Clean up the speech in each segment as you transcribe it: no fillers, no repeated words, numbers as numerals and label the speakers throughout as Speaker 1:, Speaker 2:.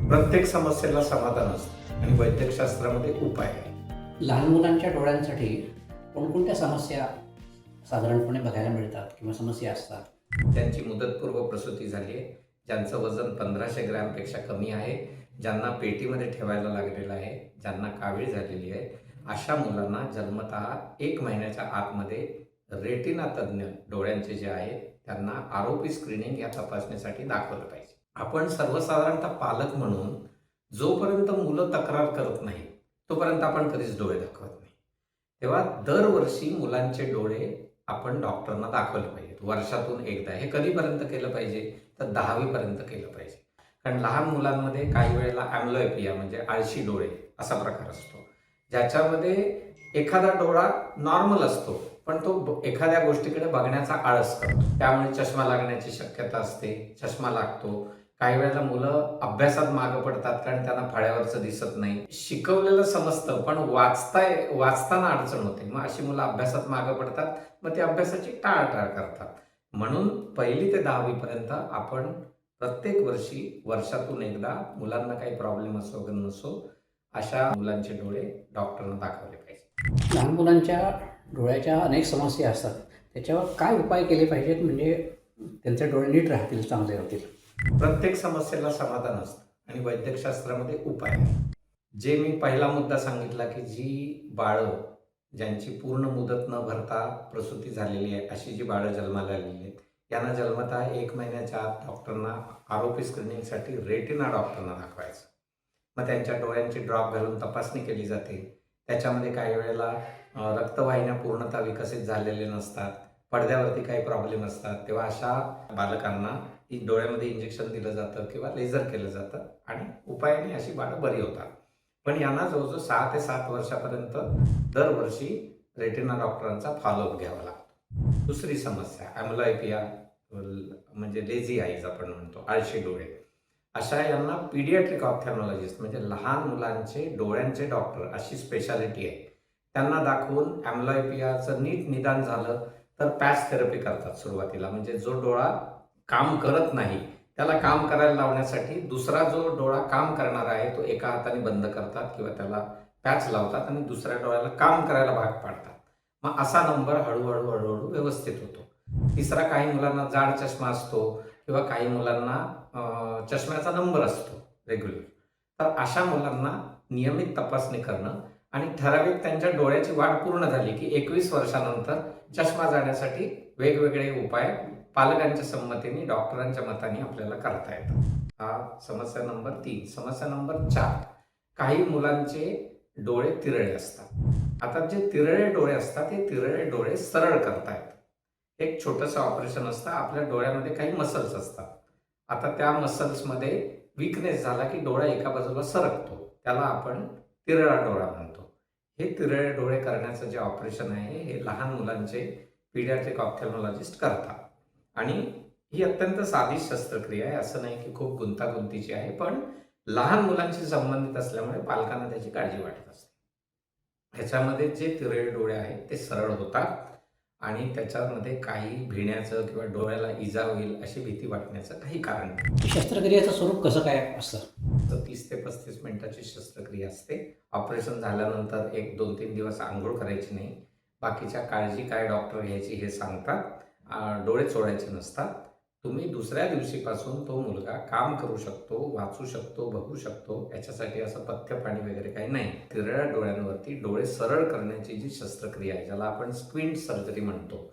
Speaker 1: प्रत्येक समस्येला समाधान असतं आणि वैद्यकशास्त्रामध्ये उपाय आहे.
Speaker 2: लहान मुलांच्या डोळ्यांसाठी कोणकोणत्या समस्या साधारणपणे बघायला मिळतात किंवा समस्या असतात?
Speaker 1: ज्यांची मुदतपूर्व प्रसूती झाली आहे, ज्यांचं वजन 1500 ग्रॅमपेक्षा कमी आहे, ज्यांना पेटीमध्ये ठेवायला लागलेलं आहे, ज्यांना कावीळ झालेली आहे, अशा मुलांना जन्मतः 1 महिन्याच्या आतमध्ये रेटिना तज्ज्ञ डोळ्यांचे जे आहेत त्यांना आरोपी स्क्रीनिंग या तपासणीसाठी दाखवलं पाहिजे. आपण सर्वसाधारणतः पालक म्हणून जोपर्यंत मुलं तक्रार करत नाही तोपर्यंत आपण कधीच डोळे दाखवत नाही. तेव्हा दरवर्षी मुलांचे डोळे आपण डॉक्टरांना दाखवले पाहिजेत. वर्षातून एकदा. हे कधीपर्यंत केलं पाहिजे? तर 10वी पर्यंत केलं पाहिजे. कारण लहान मुलांमध्ये काही वेळेला ॲम्ब्लोपिया म्हणजे आळशी डोळे असा प्रकार असतो, ज्याच्यामध्ये एखादा डोळा नॉर्मल असतो पण तो एखाद्या गोष्टीकडे बघण्याचा आळस करतो, त्यामुळे चष्मा लागण्याची शक्यता असते, चष्मा लागतो. काही वेळेला मुलं अभ्यासात मागं पडतात कारण त्यांना फळ्यावरचं दिसत नाही. शिकवलेलं समजतं पण वाचताना अडचण होते. मग अशी मुलं अभ्यासात मागं पडतात, मग ते अभ्यासाची टाळाटाळ करतात. म्हणून 1ली ते 10वी पर्यंत आपण प्रत्येक वर्षी वर्षातून एकदा मुलांना काही प्रॉब्लेम असो वगैरे नसो अशा मुलांचे डोळे डॉक्टरांना दाखवले पाहिजे.
Speaker 2: लहान मुलांच्या डोळ्याच्या अनेक समस्या असतात, त्याच्यावर काय उपाय केले पाहिजेत म्हणजे त्यांचे डोळे नीट राहतील, चांगले होतील?
Speaker 1: प्रत्येक समस्येला समाधान असतं आणि वैद्यकशास्त्रामध्ये उपाय आहे. जे मी पहिला मुद्दा सांगितला की जी बाळं ज्यांची पूर्ण मुदत न भरता प्रसूती झालेली आहे अशी जी बाळं जन्माला आलेली आहेत, यांना जन्मतः 1 महिन्याच्या आत डॉक्टरांना आरोपी स्क्रीनिंगसाठी रेटिना डॉक्टरांना दाखवायचं. मग त्यांच्या डोळ्यांची ड्रॉप घालून तपासणी केली जाते. त्याच्यामध्ये काही वेळेला रक्तवाहिन्या पूर्णतः विकसित झालेले नसतात, पडद्यावरती काही प्रॉब्लेम असतात. तेव्हा अशा बालकांना डोळ्यामध्ये इंजेक्शन दिलं जातं किंवा लेझर केलं जातं आणि उपायाने अशी बाळं बरी होतात. पण यांना जवळजवळ 6 ते 7 वर्षापर्यंत दरवर्षी रेटिना डॉक्टरांचा फॉलोअप घ्यावा लागतो. दुसरी समस्या ॲम्ब्लोपिया म्हणजे लेझी आईज आपण म्हणतो, आळशी डोळे. अशा यांना पीडियाट्रिक ऑप्थॅल्मॉलॉजिस्ट म्हणजे लहान मुलांचे डोळ्यांचे डॉक्टर अशी स्पेशालिटी आहे. त्यांना दाखवून ॲम्ब्लोपियाचं नीट निदान झालं तर पॅच थेरपी करतात सुरुवातीला. म्हणजे जो डोळा काम करत नाही त्याला काम करायला लावण्यासाठी दुसरा जो डोळा काम करणारा आहे तो एका हाताने बंद करतात किंवा त्याला पॅच लावतात आणि दुसऱ्या डोळ्याला काम करायला भाग पाडतात. मग असा नंबर हळूहळू हळूहळू व्यवस्थित होतो. तिसरा, काही मुलांना जाड चष्मा असतो किंवा काही मुलांना चष्म्याचा नंबर असतो रेग्युलर. तर अशा मुलांना नियमित तपासणी करणं आणि ठराविक त्यांच्या डोळ्याची वाढ पूर्ण झाली की 21 वर्षानंतर चष्मा जाण्यासाठी वेगवेगळे उपाय पालकांच्या संमतीने डॉक्टरांच्या मताने आपल्याला करता येतात. हा समस्या नंबर 3. समस्या नंबर 4, काही मुलांचे डोळे तिरळे असतात. आता जे तिरळे डोळे असतात ते तिरळे डोळे सरळ करता येतात. एक छोटंसं ऑपरेशन असतं. आपल्या डोळ्यामध्ये काही मसल्स असतात. आता त्या मसल्समध्ये वीकनेस झाला की डोळा एका बाजूला सरकतो, त्याला आपण तिरळा डोळा म्हणतो. हे तिरळे डोळे करण्याचं जे ऑपरेशन आहे हे लहान मुलांचे पीडियाट्रिक ऑप्थॅल्मॉलॉजिस्ट करतात आणि ही अत्यंत साधी शस्त्रक्रिया आहे. असं नाही की खूप गुंतागुंतीची आहे, पण लहान मुलांशी संबंधित असल्यामुळे पालकांना त्याची काळजी वाटत असते. ह्याच्यामध्ये जे तिरळे डोळे आहेत ते सरळ होतात आणि त्याच्यामध्ये काही भिण्याचं किंवा डोळ्याला इजा होईल अशी भीती वाटण्याचं काही कारण नाही.
Speaker 2: शस्त्रक्रियेचं स्वरूप कसं काय असतं?
Speaker 1: 30 ते 35 मिनिटाची शस्त्रक्रिया असते. ऑपरेशन झाल्यानंतर 1-2-3 दिवस आंघोळ करायची नाही. बाकीच्या काळजी काय डॉक्टर घ्यायची हे सांगतात. डोळे चोळायचे नसतात. तुम्ही दुसऱ्या दिवशीपासून तो मुलगा काम करू शकतो, वाचू शकतो, बघू शकतो. याच्यासाठी असं पथ्य पाणी वगैरे काही नाही. तिरळ्या डोळ्यांवरती डोळे सरळ करण्याची जी शस्त्रक्रिया आहे, ज्याला आपण स्क्विंट सर्जरी म्हणतो,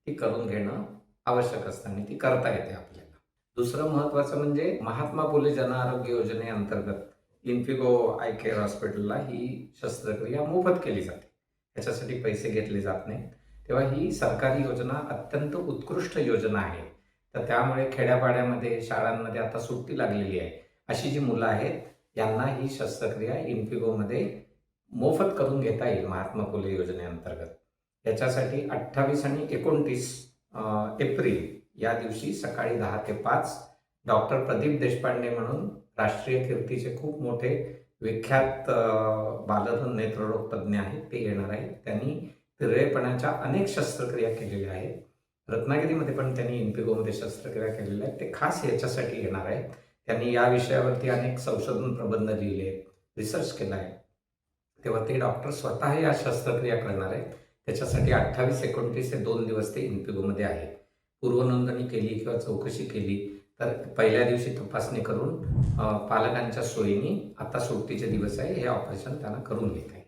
Speaker 1: ती करून घेणं आवश्यक असतं आणि ती करता येते आपल्याला. दुसरं महत्त्वाचं म्हणजे महात्मा फुले जनआरोग्य योजनेअंतर्गत इन्फिगो आय केअर हॉस्पिटलला ही शस्त्रक्रिया मोफत केली जाते. याच्यासाठी पैसे घेतले जात नाहीत. तेव्हा ही सरकारी योजना अत्यंत उत्कृष्ट योजना आहे. तर त्यामुळे खेड्यापाड्यामध्ये, शाळांमध्ये आता सुट्टी लागलेली आहे. अशी जी मुलं आहेत यांना ही शस्त्रक्रिया इन्फिगोमध्ये मोफत करून घेता येईल महात्मा फुले योजनेअंतर्गत. याच्यासाठी 28 आणि 29 एप्रिल या दिवशी सकाळी 10 ते 5 डॉक्टर प्रदीप देशपांडे म्हणून राष्ट्रीय कीर्तीचे खूप मोठे विख्यात बालनेत्ररोग तज्ज्ञ आहेत, ते येणार आहेत. त्यांनी तिरळेपणाच्या अनेक शस्त्रक्रिया केलेल्या आहेत. रत्नागिरीमध्ये पण त्यांनी इन्फिगोमध्ये शस्त्रक्रिया केलेल्या आहेत. ते खास याच्यासाठी येणार आहेत. त्यांनी या विषयावरती अनेक संशोधन प्रबंध लिहिले आहेत, रिसर्च केला आहे. तेव्हा ते डॉक्टर स्वतः या शस्त्रक्रिया करणार आहेत. त्याच्यासाठी 28-29 हे 2 दिवस ते इन्पिगोमध्ये आहे. पूर्वनोंदणी केली किंवा चौकशी केली तर पहिल्या दिवशी तपासणी करून पालकांच्या सोयीने आता सुट्टीचे दिवस आहे हे ऑपरेशन त्यांना करून घेता येईल.